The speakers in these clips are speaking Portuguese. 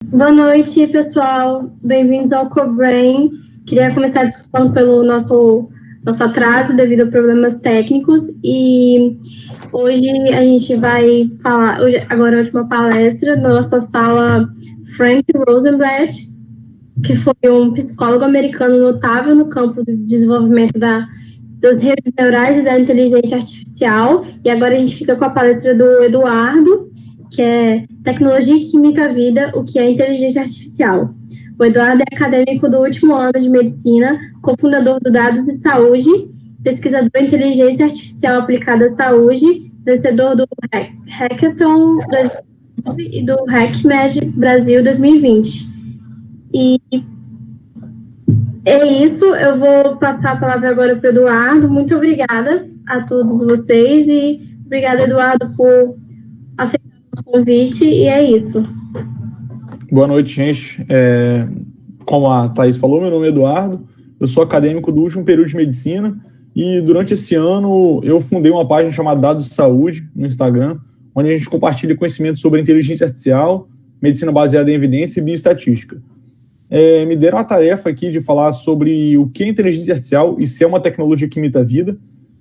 Boa noite, pessoal. Bem-vindos ao Cobrain. Queria começar desculpando pelo nosso atraso devido a problemas técnicos. E hoje a gente vai falar, agora a última palestra da nossa sala, Frank Rosenblatt, que foi um psicólogo americano notável no campo do desenvolvimento das redes neurais e da inteligência artificial. E agora a gente fica com a palestra do Eduardo, que é Tecnologia que Imita a Vida, o que é Inteligência Artificial. O Eduardo é acadêmico do último ano de medicina, cofundador do Dados e Saúde, pesquisador em Inteligência Artificial aplicada à saúde, vencedor do Hackathon 2019 e do HackMed Brasil 2020. E é isso, eu vou passar a palavra agora para o Eduardo. Muito obrigada a todos vocês e obrigada, Eduardo, por aceitar convite, e é isso. Boa noite, gente. Como a Thaís falou, meu nome é Eduardo, eu sou acadêmico do último período de medicina e durante esse ano eu fundei uma página chamada Dados de Saúde no Instagram, onde a gente compartilha conhecimento sobre inteligência artificial, medicina baseada em evidência e bioestatística. Me deram a tarefa aqui de falar sobre o que é inteligência artificial e se é uma tecnologia que imita a vida.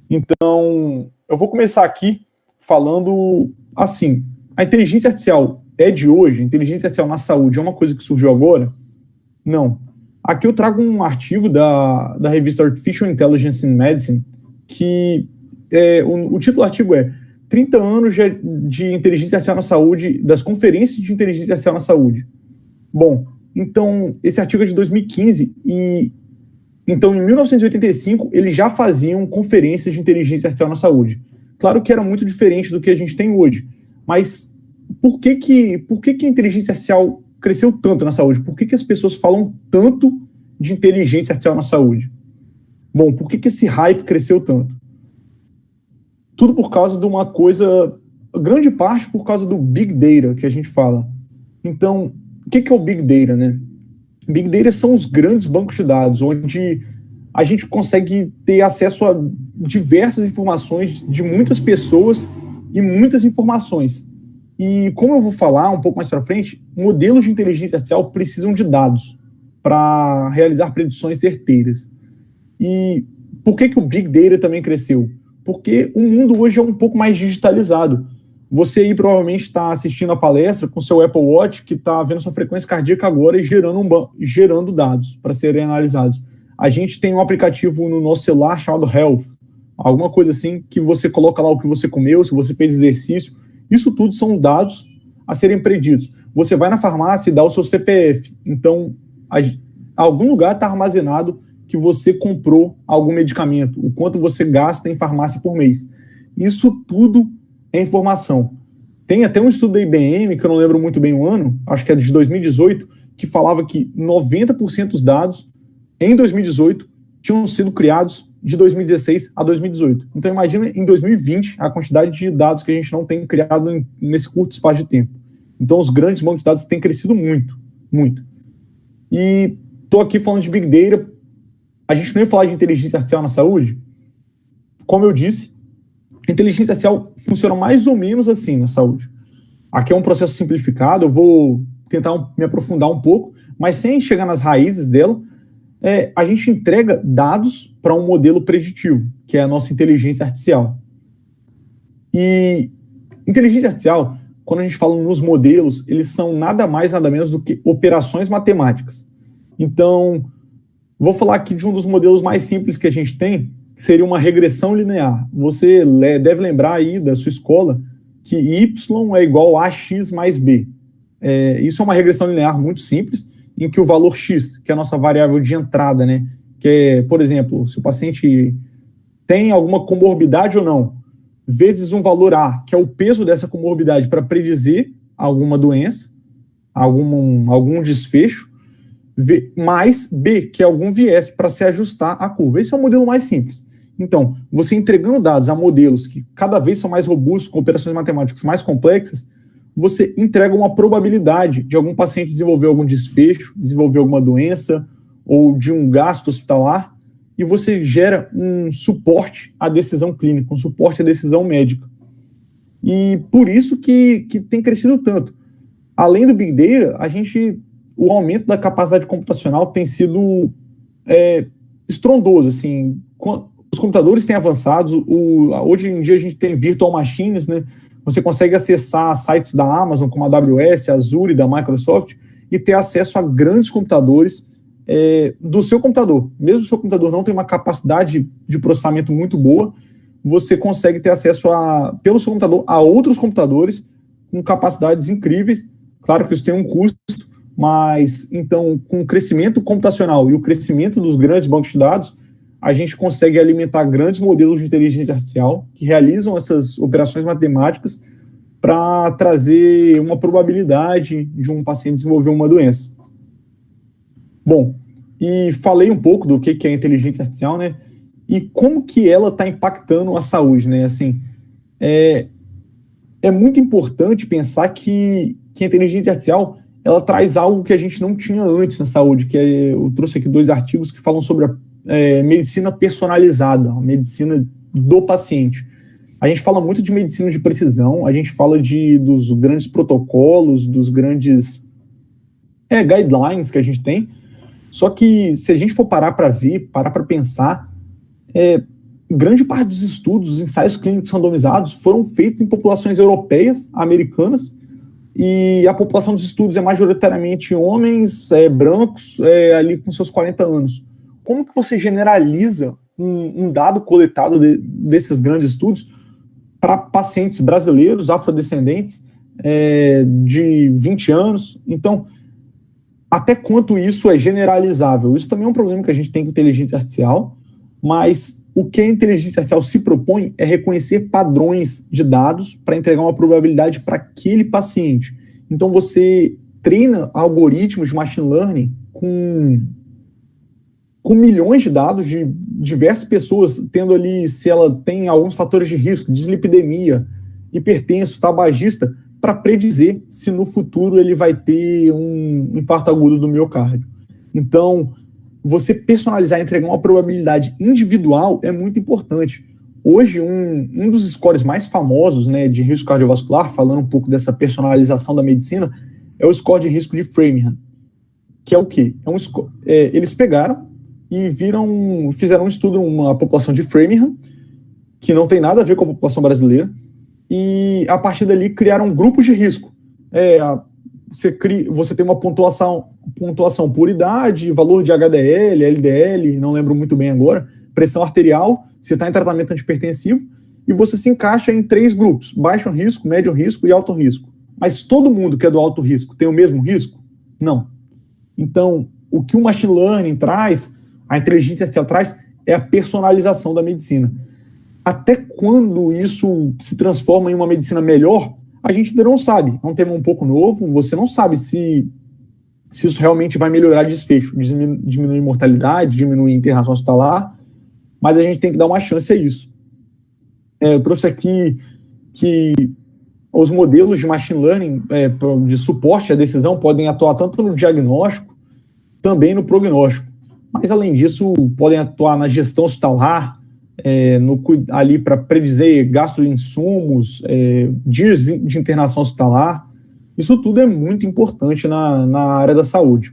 Então, eu vou começar aqui falando assim: a inteligência artificial é de hoje? A inteligência artificial na saúde é uma coisa que surgiu agora? Não. Aqui eu trago um artigo da revista Artificial Intelligence in Medicine, que o título do artigo é 30 anos de inteligência artificial na saúde, das conferências de inteligência artificial na saúde. Bom, então, esse artigo é de 2015 e então em 1985 eles já faziam conferências de inteligência artificial na saúde. Claro que era muito diferente do que a gente tem hoje, mas por que a inteligência artificial cresceu tanto na saúde? Por que as pessoas falam tanto de inteligência artificial na saúde? Bom, por que esse hype cresceu tanto? Tudo por causa de uma coisa, grande parte por causa do Big Data que a gente fala. Então, o que é o Big Data, né? Big Data são os grandes bancos de dados, onde a gente consegue ter acesso a diversas informações de muitas pessoas e muitas informações. E como eu vou falar um pouco mais para frente, modelos de inteligência artificial precisam de dados para realizar predições certeiras. E por que o Big Data também cresceu? Porque o mundo hoje é um pouco mais digitalizado. Você aí provavelmente está assistindo a palestra com seu Apple Watch, que está vendo sua frequência cardíaca agora e gerando dados para serem analisados. A gente tem um aplicativo no nosso celular chamado Health, alguma coisa assim, que você coloca lá o que você comeu, se você fez exercício. Isso tudo são dados a serem preditos. Você vai na farmácia e dá o seu CPF. Então, algum lugar está armazenado que você comprou algum medicamento, o quanto você gasta em farmácia por mês. Isso tudo é informação. Tem até um estudo da IBM, que eu não lembro muito bem o ano, acho que é de 2018, que falava que 90% dos dados em 2018 tinham sido criados de 2016 a 2018. Então imagina em 2020 a quantidade de dados que a gente não tem criado nesse curto espaço de tempo. Então os grandes bancos de dados têm crescido muito, muito. E estou aqui falando de Big Data. A gente não ia falar de inteligência artificial na saúde? Como eu disse, inteligência artificial funciona mais ou menos assim na saúde. Aqui é um processo simplificado, eu vou tentar me aprofundar um pouco, mas sem chegar nas raízes dela. A gente entrega dados para um modelo preditivo, que é a nossa inteligência artificial. E inteligência artificial, quando a gente fala nos modelos, eles são nada mais, nada menos do que operações matemáticas. Então, vou falar aqui de um dos modelos mais simples que a gente tem, que seria uma regressão linear. Você deve lembrar aí da sua escola que y é igual a x mais b. Isso é uma regressão linear muito simples, em que o valor x, que é a nossa variável de entrada, né, que é, por exemplo, se o paciente tem alguma comorbidade ou não, vezes um valor a, que é o peso dessa comorbidade para predizer alguma doença, algum desfecho, mais b, que é algum viés para se ajustar à curva. Esse é o modelo mais simples. Então, você entregando dados a modelos que cada vez são mais robustos, com operações matemáticas mais complexas, você entrega uma probabilidade de algum paciente desenvolver algum desfecho, desenvolver alguma doença ou de um gasto hospitalar, e você gera um suporte à decisão clínica, um suporte à decisão médica. E por isso que tem crescido tanto. além do Big Data, o aumento da capacidade computacional tem sido estrondoso, assim. Os computadores têm avançado, hoje em dia a gente tem virtual machines, né? Você consegue acessar sites da Amazon, como a AWS, a Azure, da Microsoft, e ter acesso a grandes computadores do seu computador. Mesmo se o seu computador não tem uma capacidade de processamento muito boa, você consegue ter acesso, pelo seu computador, a outros computadores com capacidades incríveis. Claro que isso tem um custo, mas, então, com o crescimento computacional e o crescimento dos grandes bancos de dados, a gente consegue alimentar grandes modelos de inteligência artificial que realizam essas operações matemáticas para trazer uma probabilidade de um paciente desenvolver uma doença. Bom, e falei um pouco do que é a inteligência artificial, né? E como que ela está impactando a saúde, né? Assim, é muito importante pensar que a inteligência artificial ela traz algo que a gente não tinha antes na saúde, eu trouxe aqui 2 artigos que falam sobre a medicina personalizada, a medicina do paciente. A gente fala muito de medicina de precisão, a gente fala dos grandes protocolos, dos grandes guidelines que a gente tem, só que se a gente for parar para pensar, grande parte dos estudos, os ensaios clínicos randomizados foram feitos em populações europeias, americanas, e a população dos estudos é majoritariamente homens brancos, ali com seus 40 anos. Como que você generaliza um dado coletado desses grandes estudos para pacientes brasileiros, afrodescendentes, de 20 anos? Então, até quanto isso é generalizável? Isso também é um problema que a gente tem com inteligência artificial, mas o que a inteligência artificial se propõe é reconhecer padrões de dados para entregar uma probabilidade para aquele paciente. Então, você treina algoritmos de machine learning com milhões de dados de diversas pessoas, tendo ali se ela tem alguns fatores de risco, dislipidemia, hipertenso, tabagista, para predizer se no futuro ele vai ter um infarto agudo do miocárdio. Então, você personalizar e entregar uma probabilidade individual é muito importante. Hoje, um dos scores mais famosos, né, de risco cardiovascular, falando um pouco dessa personalização da medicina, é o score de risco de Framingham, que é o quê? Eles pegaram e fizeram um estudo numa população de Framingham, que não tem nada a ver com a população brasileira, e a partir dali criaram grupos de risco. Você tem uma pontuação por idade, valor de HDL, LDL, não lembro muito bem agora, pressão arterial, você está em tratamento antihipertensivo, e você se encaixa em 3 grupos, baixo risco, médio risco e alto risco. Mas todo mundo que é do alto risco tem o mesmo risco? Não. Então, o que o machine learning traz, a inteligência artificial traz, é a personalização da medicina. Até quando isso se transforma em uma medicina melhor, a gente ainda não sabe. É um tema um pouco novo, você não sabe se isso realmente vai melhorar desfecho, diminuir mortalidade, diminuir internação hospitalar, mas a gente tem que dar uma chance a isso. Eu trouxe aqui que os modelos de machine learning de suporte à decisão podem atuar tanto no diagnóstico, também no prognóstico. Mas, além disso, podem atuar na gestão hospitalar, ali para predizer gasto de insumos, dias de internação hospitalar. Isso tudo é muito importante na área da saúde.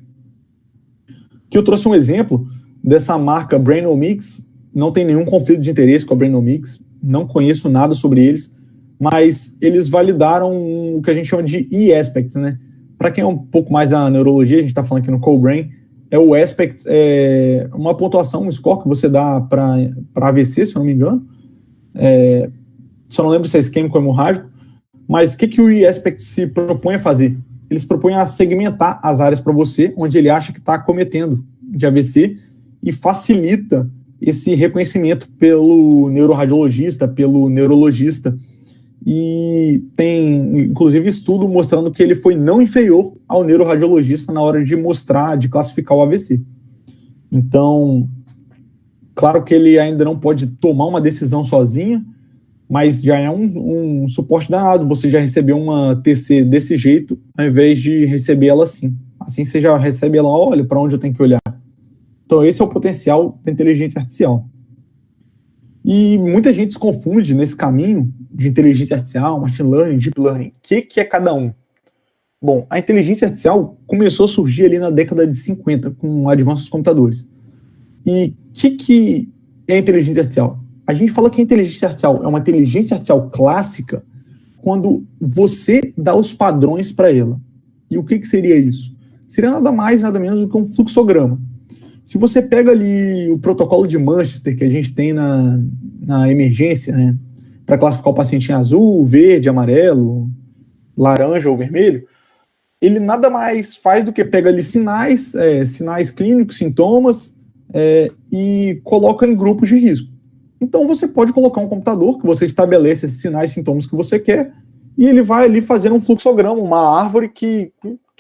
Aqui eu trouxe um exemplo dessa marca Brainomix. Não tem nenhum conflito de interesse com a Brainomix, não conheço nada sobre eles, mas eles validaram o que a gente chama de e-aspects, né? Para quem é um pouco mais da neurologia, a gente está falando aqui no CoBrain, o aspect uma pontuação, um score que você dá para AVC, se eu não me engano. Só não lembro se é isquêmico ou hemorrágico, mas o que o e-aspect se propõe a fazer? Eles propõem a segmentar as áreas para você, onde ele acha que está acometendo de AVC, e facilita esse reconhecimento pelo neuroradiologista, pelo neurologista. E tem, inclusive, estudo mostrando que ele foi não inferior ao neuroradiologista na hora de classificar o AVC. Então, claro que ele ainda não pode tomar uma decisão sozinha, mas já é um suporte danado. Você já recebeu uma TC desse jeito, ao invés de receber ela assim. Assim você já recebe ela, olha, para onde eu tenho que olhar. Então, esse é o potencial da inteligência artificial. E muita gente se confunde nesse caminho de inteligência artificial, machine learning, deep learning. O que é cada um? Bom, a inteligência artificial começou a surgir ali na década de 50, com o avanço dos computadores. E o que é a inteligência artificial? A gente fala que a inteligência artificial é uma inteligência artificial clássica quando você dá os padrões para ela. E o que seria isso? Seria nada mais, nada menos do que um fluxograma. Se você pega ali o protocolo de Manchester que a gente tem na emergência, né, para classificar o paciente em azul, verde, amarelo, laranja ou vermelho, ele nada mais faz do que pega ali sinais clínicos, sintomas, e coloca em grupos de risco. Então você pode colocar um computador que você estabelece esses sinais e sintomas que você quer, e ele vai ali fazendo um fluxograma, uma árvore que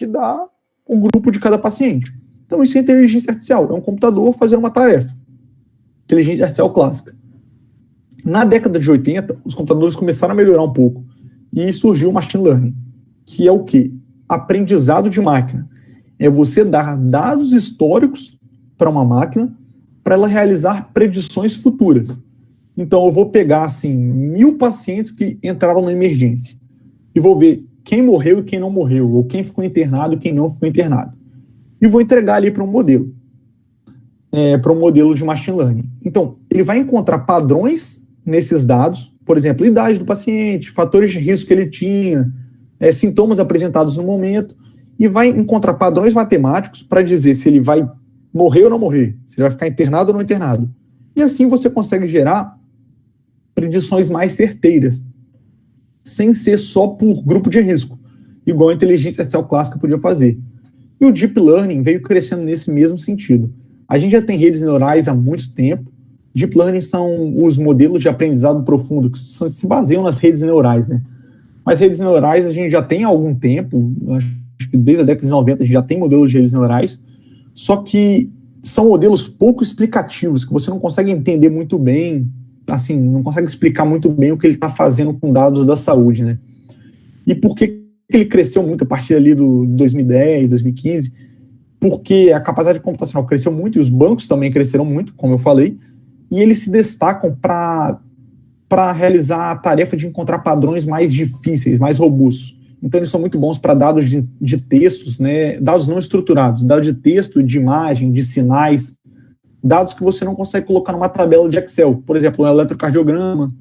dá o grupo de cada paciente. Então isso é inteligência artificial, é um computador fazendo uma tarefa. Inteligência artificial clássica. Na década de 80, os computadores começaram a melhorar um pouco, e surgiu o machine learning, que é o quê? Aprendizado de máquina. É você dar dados históricos para uma máquina para ela realizar predições futuras. Então eu vou pegar assim 1000 pacientes que entraram na emergência e vou ver quem morreu e quem não morreu, ou quem ficou internado e quem não ficou internado. E vou entregar ali para um modelo de machine learning. Então ele vai encontrar padrões nesses dados, por exemplo, idade do paciente, fatores de risco que ele tinha, sintomas apresentados no momento, e vai encontrar padrões matemáticos para dizer se ele vai morrer ou não morrer, se ele vai ficar internado ou não internado. E assim você consegue gerar predições mais certeiras, sem ser só por grupo de risco, igual a inteligência artificial clássica podia fazer. E o Deep Learning veio crescendo nesse mesmo sentido. A gente já tem redes neurais há muito tempo. Deep Learning são os modelos de aprendizado profundo, que se baseiam nas redes neurais, né? Mas redes neurais a gente já tem há algum tempo, acho que desde a década de 90 a gente já tem modelos de redes neurais, só que são modelos pouco explicativos, que você não consegue entender muito bem, assim, não consegue explicar muito bem o que ele está fazendo com dados da saúde, né? E por que ele cresceu muito a partir ali do 2010, 2015? Porque a capacidade computacional cresceu muito e os bancos também cresceram muito, como eu falei, e eles se destacam para realizar a tarefa de encontrar padrões mais difíceis, mais robustos. Então eles são muito bons para dados de textos, né, dados não estruturados, dados de texto, de imagem, de sinais, dados que você não consegue colocar numa tabela de Excel. Por exemplo, um eletrocardiograma,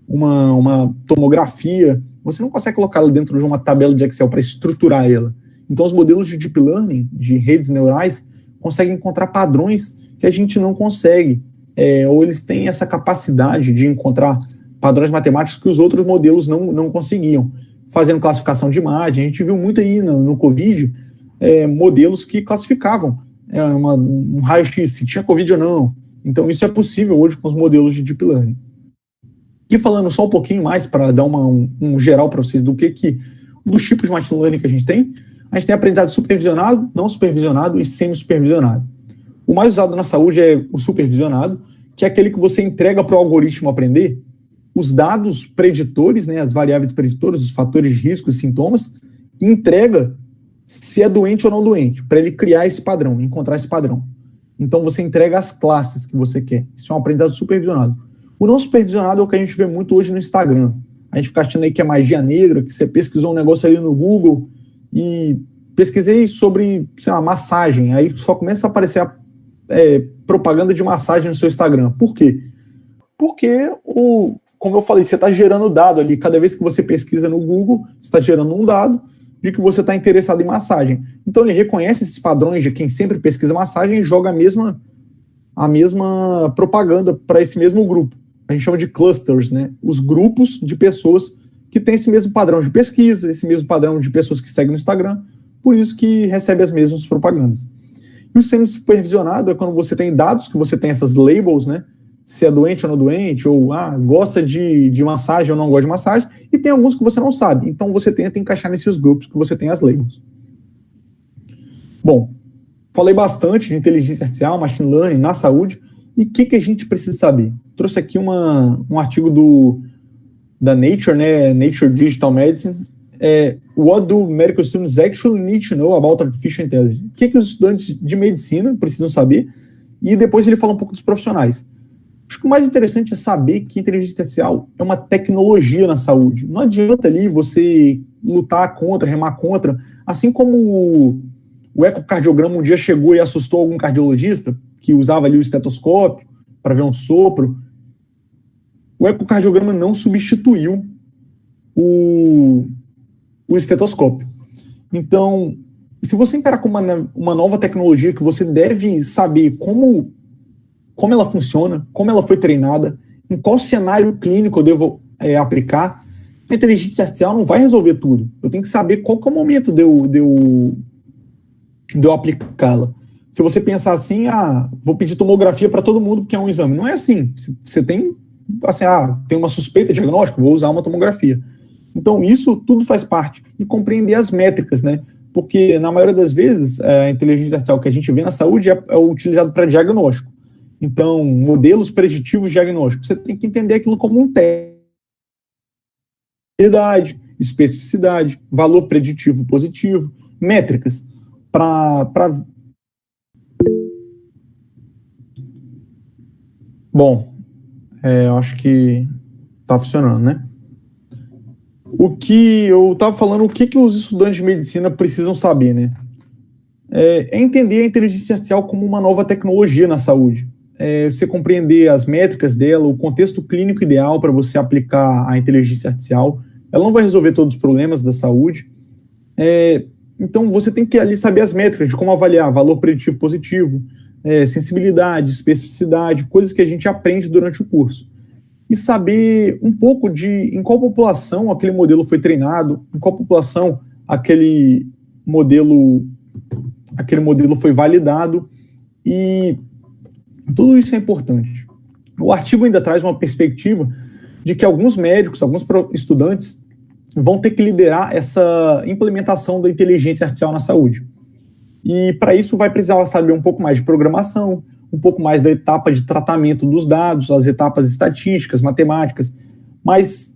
uma tomografia, você não consegue colocá-la dentro de uma tabela de Excel para estruturar ela. Então os modelos de Deep Learning, de redes neurais, conseguem encontrar padrões que a gente não consegue, ou eles têm essa capacidade de encontrar padrões matemáticos que os outros modelos não conseguiam, fazendo classificação de imagem. A gente viu muito aí no Covid, modelos que classificavam um raio-x, se tinha Covid ou não. Então isso é possível hoje com os modelos de Deep Learning. E falando só um pouquinho mais, para dar um geral para vocês dos tipos de machine learning que a gente tem aprendizado supervisionado, não supervisionado e semi-supervisionado. O mais usado na saúde é o supervisionado, que é aquele que você entrega para o algoritmo aprender os dados preditores, né, as variáveis preditoras, os fatores de risco e sintomas, e entrega se é doente ou não doente, para ele criar esse padrão, encontrar esse padrão. Então você entrega as classes que você quer. Isso é um aprendizado supervisionado. O não supervisionado é o que a gente vê muito hoje no Instagram. A gente fica achando aí que é magia negra, que você pesquisou um negócio ali no Google e pesquisei sobre, sei lá, massagem, aí só começa a aparecer propaganda de massagem no seu Instagram. Por quê? Porque, como eu falei, você está gerando dado ali. Cada vez que você pesquisa no Google, você está gerando um dado de que você está interessado em massagem. Então ele reconhece esses padrões de quem sempre pesquisa massagem e joga a mesma propaganda para esse mesmo grupo. A gente chama de clusters, né? Os grupos de pessoas que têm esse mesmo padrão de pesquisa, esse mesmo padrão de pessoas que seguem no Instagram, por isso que recebe as mesmas propagandas. E o semi-supervisionado é quando você tem dados, que você tem essas labels, né? Se é doente ou não doente, ou gosta de massagem ou não gosta de massagem, e tem alguns que você não sabe. Então você tenta encaixar nesses grupos que você tem as labels. Bom, falei bastante de inteligência artificial, machine learning na saúde, e o que a gente precisa saber? Trouxe aqui um artigo da Nature, né? Nature Digital Medicine. What do medical students actually need to know about artificial intelligence? O que os estudantes de medicina precisam saber? E depois ele fala um pouco dos profissionais. Acho que o mais interessante é saber que a inteligência artificial é uma tecnologia na saúde. Não adianta ali você lutar contra, remar contra, assim como o ecocardiograma um dia chegou e assustou algum cardiologista que usava ali o estetoscópio para ver um sopro. O ecocardiograma não substituiu o estetoscópio. Então, se você encarar como uma nova tecnologia que você deve saber como ela funciona, como ela foi treinada, em qual cenário clínico eu devo aplicar, a inteligência artificial não vai resolver tudo. Eu tenho que saber qual que é o momento de eu aplicá-la. Se você pensar assim, vou pedir tomografia para todo mundo porque é um exame. Não é assim. Você tem, assim, tem uma suspeita diagnóstica, vou usar uma tomografia. Então, isso tudo faz parte. E compreender as métricas, né? Porque, na maioria das vezes, a inteligência artificial que a gente vê na saúde é utilizado para diagnóstico. Então, modelos preditivos de diagnóstico. Você tem que entender aquilo como um teste. Especificidade, valor preditivo positivo, métricas. Bom, eu acho que está funcionando, né? O que eu estava falando, o que os estudantes de medicina precisam saber, né? É entender a inteligência artificial como uma nova tecnologia na saúde. Você compreender as métricas dela, o contexto clínico ideal para você aplicar a inteligência artificial. Ela não vai resolver todos os problemas da saúde. Então, você tem que ali saber as métricas de como avaliar valor preditivo positivo, sensibilidade, especificidade, coisas que a gente aprende durante o curso. E saber um pouco de em qual população aquele modelo foi treinado, em qual população aquele modelo foi validado, e tudo isso é importante. O artigo ainda traz uma perspectiva de que alguns médicos, alguns estudantes vão ter que liderar essa implementação da inteligência artificial na saúde. E para isso vai precisar saber um pouco mais de programação, um pouco mais da etapa de tratamento dos dados, as etapas estatísticas, matemáticas. Mas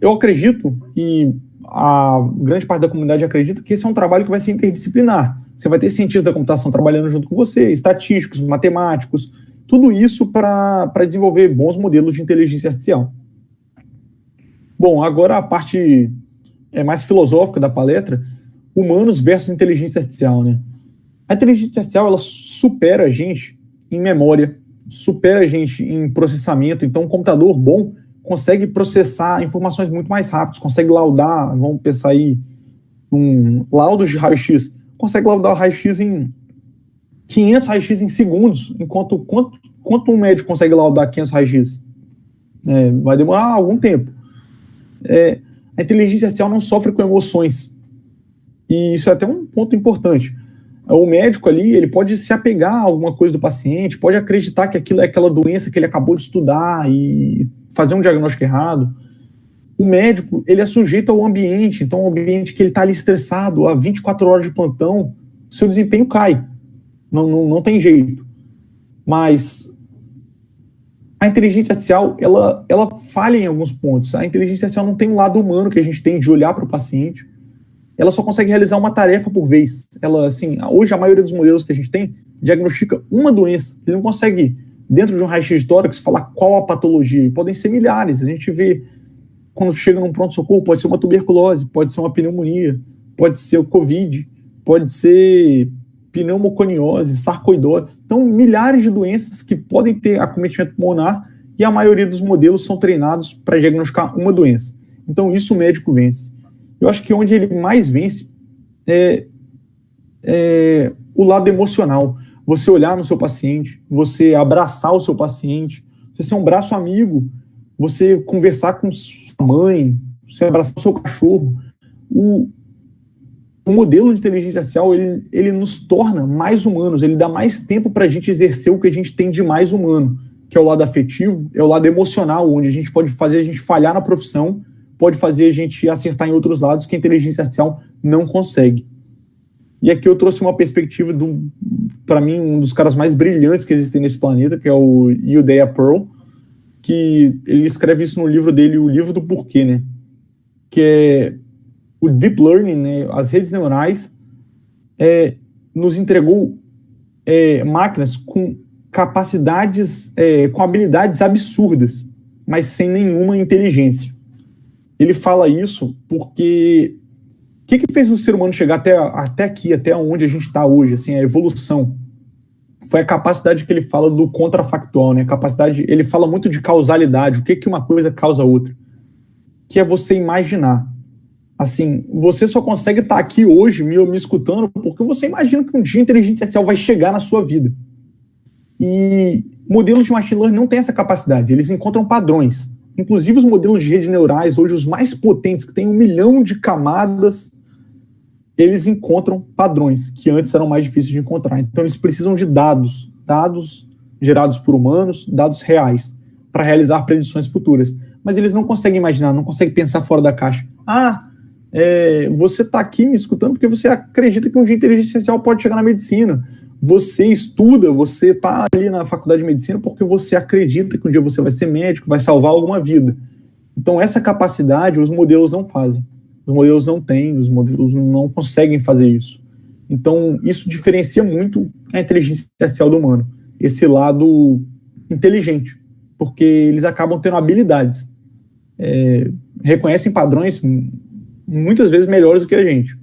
eu acredito, e a grande parte da comunidade acredita, que esse é um trabalho que vai ser interdisciplinar. Você vai ter cientistas da computação trabalhando junto com você, estatísticos, matemáticos, tudo isso para desenvolver bons modelos de inteligência artificial. Bom, agora a parte mais filosófica da palestra, humanos versus inteligência artificial, né? A inteligência artificial, ela supera a gente em memória, supera a gente em processamento. Então, um computador bom consegue processar informações muito mais rápido, consegue laudar, vamos pensar aí, laudos de raio-x, consegue laudar o raio-x em 500 raio-x em segundos, enquanto quanto um médico consegue laudar 500 raio-x? Vai demorar algum tempo. A inteligência artificial não sofre com emoções. E isso é até um ponto importante. O médico ali, ele pode se apegar a alguma coisa do paciente, pode acreditar que aquilo é aquela doença que ele acabou de estudar e fazer um diagnóstico errado. O médico, ele é sujeito ao ambiente, então o ambiente que ele está ali estressado, há 24 horas de plantão, seu desempenho cai. Não tem jeito. Mas a inteligência artificial, ela falha em alguns pontos. A inteligência artificial não tem um lado humano que a gente tem de olhar para o paciente. Ela só consegue realizar uma tarefa por vez. Ela, assim, hoje a maioria dos modelos que a gente tem diagnostica uma doença. Ele não consegue, dentro de um raio-x de tórax, falar qual a patologia. E podem ser milhares. A gente vê, quando chega num pronto-socorro, pode ser uma tuberculose, pode ser uma pneumonia, pode ser o Covid, pode ser pneumoconiose, sarcoidose. Então, milhares de doenças que podem ter acometimento pulmonar e a maioria dos modelos são treinados para diagnosticar uma doença. Então, isso o médico vence. Eu acho que onde ele mais vence é o lado emocional. Você olhar no seu paciente, você abraçar o seu paciente, você ser um braço amigo, você conversar com sua mãe, você abraçar o seu cachorro. O modelo de inteligência artificial, ele nos torna mais humanos, ele dá mais tempo para a gente exercer o que a gente tem de mais humano, que é o lado afetivo, é o lado emocional, onde a gente pode fazer a gente falhar na profissão, pode fazer a gente acertar em outros lados que a inteligência artificial não consegue. E aqui eu trouxe uma perspectiva, para mim, um dos caras mais brilhantes que existem nesse planeta, que é o Uday Pearl, que ele escreve isso no livro dele, o livro do porquê, né? Que é o Deep Learning, né? As redes neurais, nos entregou máquinas com capacidades, com habilidades absurdas, mas sem nenhuma inteligência. Ele fala isso porque o que fez o ser humano chegar até aqui, até onde a gente está hoje, assim, a evolução? Foi a capacidade que ele fala do contrafactual, né? A capacidade, ele fala muito de causalidade, o que uma coisa causa a outra, que é você imaginar. Assim, você só consegue estar aqui hoje me escutando porque você imagina que um dia a inteligência artificial vai chegar na sua vida. E modelos de machine learning não têm essa capacidade, eles encontram padrões. Inclusive os modelos de redes neurais, hoje os mais potentes, que têm 1 milhão de camadas, eles encontram padrões que antes eram mais difíceis de encontrar. Então eles precisam de dados gerados por humanos, dados reais, para realizar predições futuras. Mas eles não conseguem imaginar, não conseguem pensar fora da caixa. Você está aqui me escutando porque você acredita que um dia a inteligência artificial pode chegar na medicina. Você estuda, você está ali na faculdade de medicina porque você acredita que um dia você vai ser médico, vai salvar alguma vida. Então essa capacidade os modelos não fazem. Os modelos não têm, os modelos não conseguem fazer isso. Então isso diferencia muito a inteligência artificial do humano. Esse lado inteligente, porque eles acabam tendo habilidades. Reconhecem padrões muitas vezes melhores do que a gente,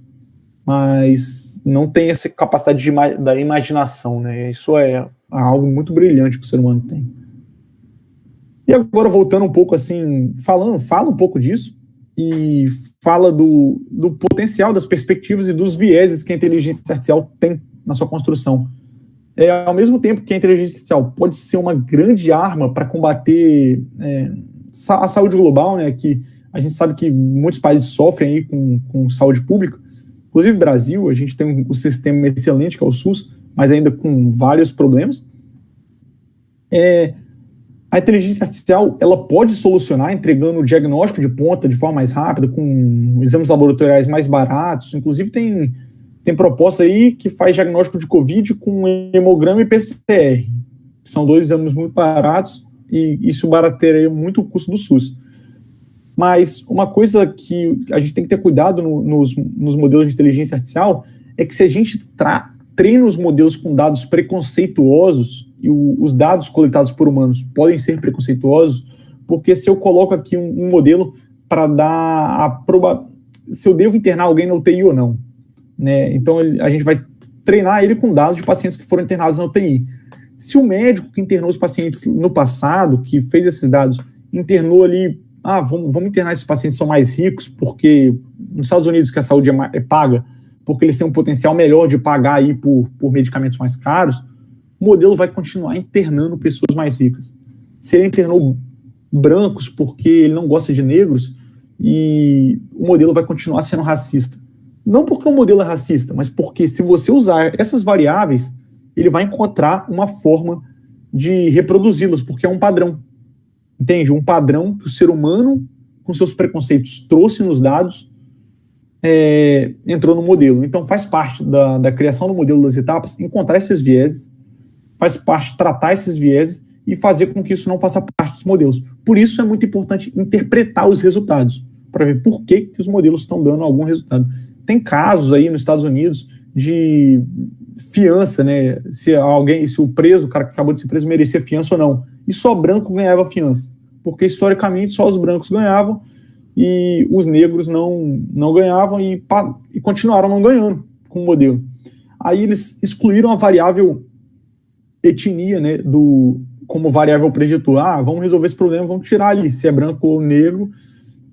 mas não tem essa capacidade da imaginação, né? Isso é algo muito brilhante que o ser humano tem. E agora, voltando um pouco assim, fala um pouco disso e fala do potencial, das perspectivas e dos vieses que a inteligência artificial tem na sua construção. Ao mesmo tempo que a inteligência artificial pode ser uma grande arma para combater a saúde global, né, que a gente sabe que muitos países sofrem aí com saúde pública, inclusive o Brasil, a gente tem um sistema excelente que é o SUS, mas ainda com vários problemas. A inteligência artificial ela pode solucionar entregando o diagnóstico de ponta de forma mais rápida, com exames laboratoriais mais baratos. Inclusive tem proposta aí que faz diagnóstico de Covid com hemograma e PCR, que são 2 exames muito baratos e isso barateia muito o custo do SUS. Mas uma coisa que a gente tem que ter cuidado nos modelos de inteligência artificial é que se a gente treina os modelos com dados preconceituosos, e os dados coletados por humanos podem ser preconceituosos, porque se eu coloco aqui um modelo para dar se eu devo internar alguém na UTI ou não, né? Então a gente vai treinar ele com dados de pacientes que foram internados na UTI. Se o médico que internou os pacientes no passado, que fez esses dados, internou ali, vamos internar esses pacientes que são mais ricos, porque nos Estados Unidos que a saúde é paga, porque eles têm um potencial melhor de pagar aí por medicamentos mais caros, o modelo vai continuar internando pessoas mais ricas. Se ele internou brancos porque ele não gosta de negros, e o modelo vai continuar sendo racista. Não porque o modelo é racista, mas porque se você usar essas variáveis, ele vai encontrar uma forma de reproduzi-las, porque é um padrão. Entende? Um padrão que o ser humano, com seus preconceitos, trouxe nos dados, entrou no modelo. Então faz parte da criação do modelo das etapas, encontrar esses vieses, faz parte tratar esses vieses e fazer com que isso não faça parte dos modelos. Por isso é muito importante interpretar os resultados, para ver por que os modelos estão dando algum resultado. Tem casos aí nos Estados Unidos de fiança, né? Se o preso, o cara que acabou de ser preso, merecia fiança ou não. E só branco ganhava fiança. Porque historicamente só os brancos ganhavam e os negros não ganhavam e continuaram não ganhando com o modelo. Aí eles excluíram a variável etnia, né, como variável preditor. Vamos resolver esse problema, vamos tirar ali se é branco ou negro,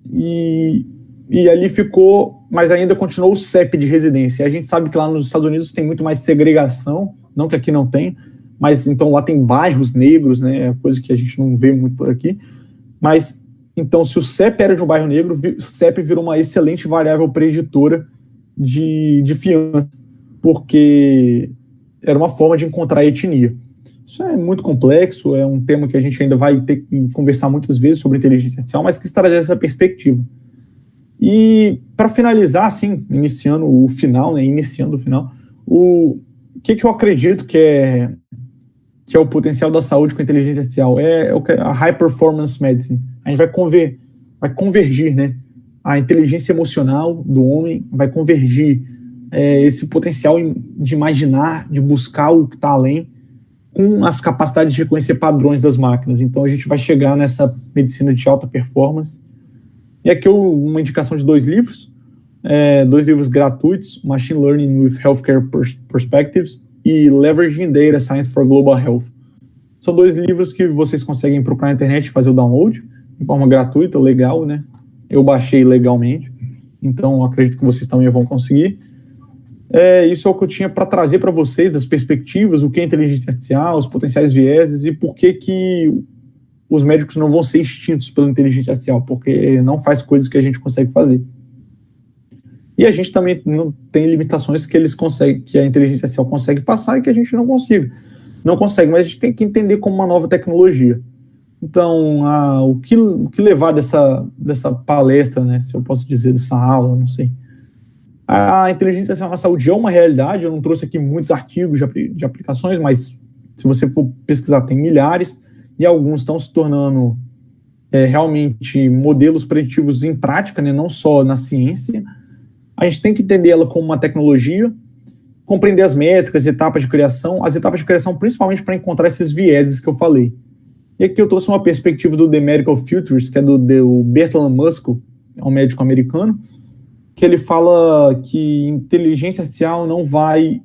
e ali ficou, mas ainda continuou o CEP de residência. A gente sabe que lá nos Estados Unidos tem muito mais segregação, não que aqui não tem, mas então lá tem bairros negros, né, é coisa que a gente não vê muito por aqui. Mas então, se o CEP era de um bairro negro, o CEP virou uma excelente variável preditora de fiança, porque era uma forma de encontrar a etnia. Isso é muito complexo, é um tema que a gente ainda vai ter que conversar muitas vezes sobre inteligência artificial, mas quis trazer essa perspectiva. E, para finalizar, assim, iniciando o final, o que eu acredito que é o potencial da saúde com a inteligência artificial? É a High Performance Medicine. A gente vai convergir, né? A inteligência emocional do homem vai convergir esse potencial de imaginar, de buscar o que está além, com as capacidades de reconhecer padrões das máquinas. Então, a gente vai chegar nessa medicina de alta performance. E aqui uma indicação de 2 livros, 2 livros gratuitos, Machine Learning with Healthcare Perspectives e Leveraging Data Science for Global Health. São 2 livros que vocês conseguem procurar na internet e fazer o download de forma gratuita, legal, né? Eu baixei legalmente, então acredito que vocês também vão conseguir. Isso é o que eu tinha para trazer para vocês, das perspectivas, o que é inteligência artificial, os potenciais vieses e por que os médicos não vão ser extintos pela inteligência artificial, porque não faz coisas que a gente consegue fazer. E a gente também não tem limitações que que a inteligência artificial consegue passar e que a gente não consegue. Não consegue, mas a gente tem que entender como uma nova tecnologia. Então, o que levar dessa palestra, né, se eu posso dizer, dessa aula, não sei. A inteligência artificial na saúde é uma realidade. Eu não trouxe aqui muitos artigos de aplicações, mas se você for pesquisar, tem milhares, e alguns estão se tornando realmente modelos preditivos em prática, né, não só na ciência. A gente tem que entender ela como uma tecnologia, compreender as métricas, etapas de criação, principalmente para encontrar esses vieses que eu falei. E aqui eu trouxe uma perspectiva do The Medical Futures, que é do Bertrand Musko, é um médico americano, que ele fala que inteligência artificial não vai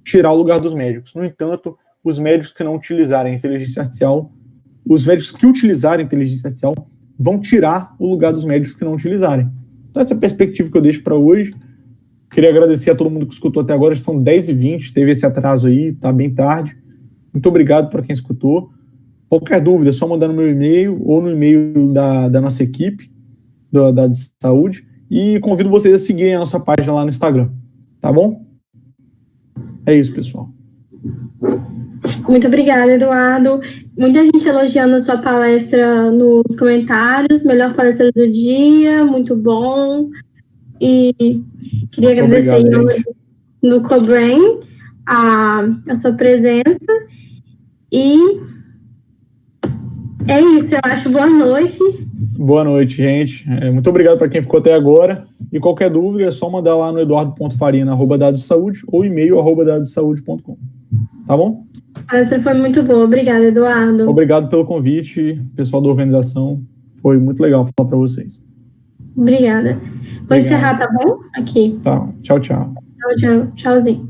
tirar o lugar dos médicos. No entanto, os médicos que não utilizarem inteligência artificial, os médicos que utilizarem inteligência artificial vão tirar o lugar dos médicos que não utilizarem. Então, essa é a perspectiva que eu deixo para hoje. Queria agradecer a todo mundo que escutou até agora. São 10h20, teve esse atraso aí, tá bem tarde. Muito obrigado para quem escutou. Qualquer dúvida, é só mandar no meu e-mail ou no e-mail da nossa equipe, da de saúde. E convido vocês a seguirem a nossa página lá no Instagram. Tá bom? É isso, pessoal. Muito obrigada, Eduardo. Muita gente elogiando a sua palestra nos comentários. Melhor palestra do dia, muito bom. E queria agradecer em nome do Cobrain a sua presença. E é isso, eu acho. Boa noite. Boa noite, gente. Muito obrigado para quem ficou até agora. E qualquer dúvida é só mandar lá no eduardo.faria@dadosaude ou e-mail @dadosaude.com. Tá bom? A palestra foi muito boa. Obrigada, Eduardo. Obrigado pelo convite, pessoal da organização. Foi muito legal falar para vocês. Obrigada. Vou encerrar, tá bom? Aqui. Tá. Tchau, tchau. Tchau, tchau. Tchauzinho.